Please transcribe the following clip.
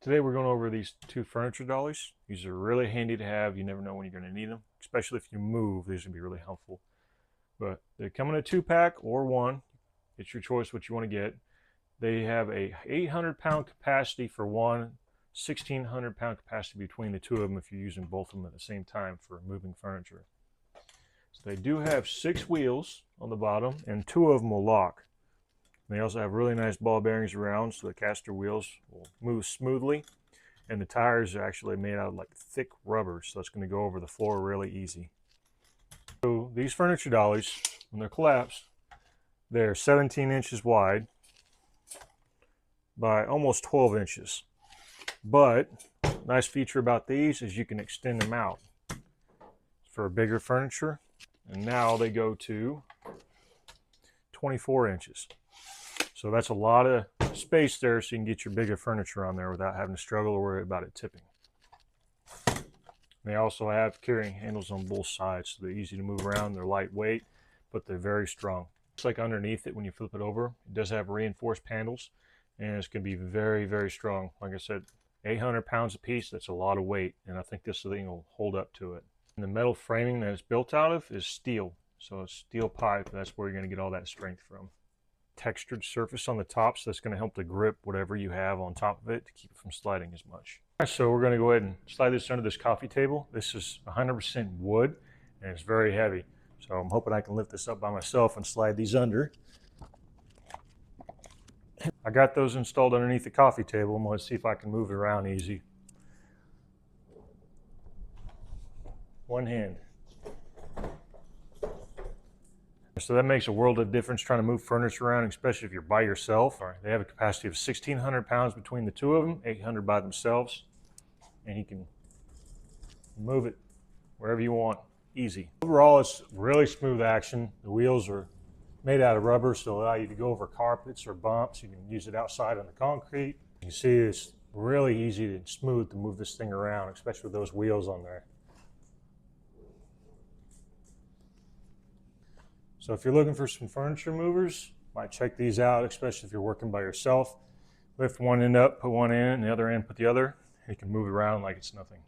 Today we're going over these two furniture dollies. These are really handy to have. You never know when you're going to need them, especially if you move. These would be really helpful. But they come in a 2-pack or one. It's your choice what you want to get. They have a 800-pound capacity for one, 1,600-pound capacity between the two of them if you're using both of them at the same time for moving furniture. So they do have 6 wheels on the bottom, and 2 of them will lock. They also have really nice ball bearings around, so the caster wheels will move smoothly. And the tires are actually made out of like thick rubber, so it's going to go over the floor really easy. So these furniture dollies, when they're collapsed, they're 17 inches wide by almost 12 inches. But nice feature about these is you can extend them out for bigger furniture. And now they go to 24 inches. So that's a lot of space there, so you can get your bigger furniture on there without having to struggle or worry about it tipping. They also have carrying handles on both sides, so they're easy to move around. They're lightweight, but they're very strong. Looks like underneath it, when you flip it over, it does have reinforced panels, and it's going to be very, very strong. Like I said, 800 pounds a piece, that's a lot of weight, and I think this thing will hold up to it. And the metal framing that it's built out of is steel, so it's steel pipe. That's where you're going to get all that strength from. Textured surface on the top, so that's going to help to grip whatever you have on top of it to keep it from sliding as much. All right, so we're going to go ahead and slide this under this coffee table. This is 100% wood, and it's very heavy. So I'm hoping I can lift this up by myself and slide these under. I got those installed underneath the coffee table. I'm going to see if I can move it around easy. One hand. So that makes a world of difference trying to move furniture around, especially if you're by yourself. They have a capacity of 1,600 pounds between the two of them, 800 by themselves, and you can move it wherever you want, easy. Overall, it's really smooth action. The wheels are made out of rubber, so allow you to go over carpets or bumps. You can use it outside on the concrete. You can see it's really easy and smooth to move this thing around, especially with those wheels on there. So if you're looking for some furniture movers, might check these out, especially if you're working by yourself. Lift one end up, put one in, and the other end, put the other. You can move it around like it's nothing.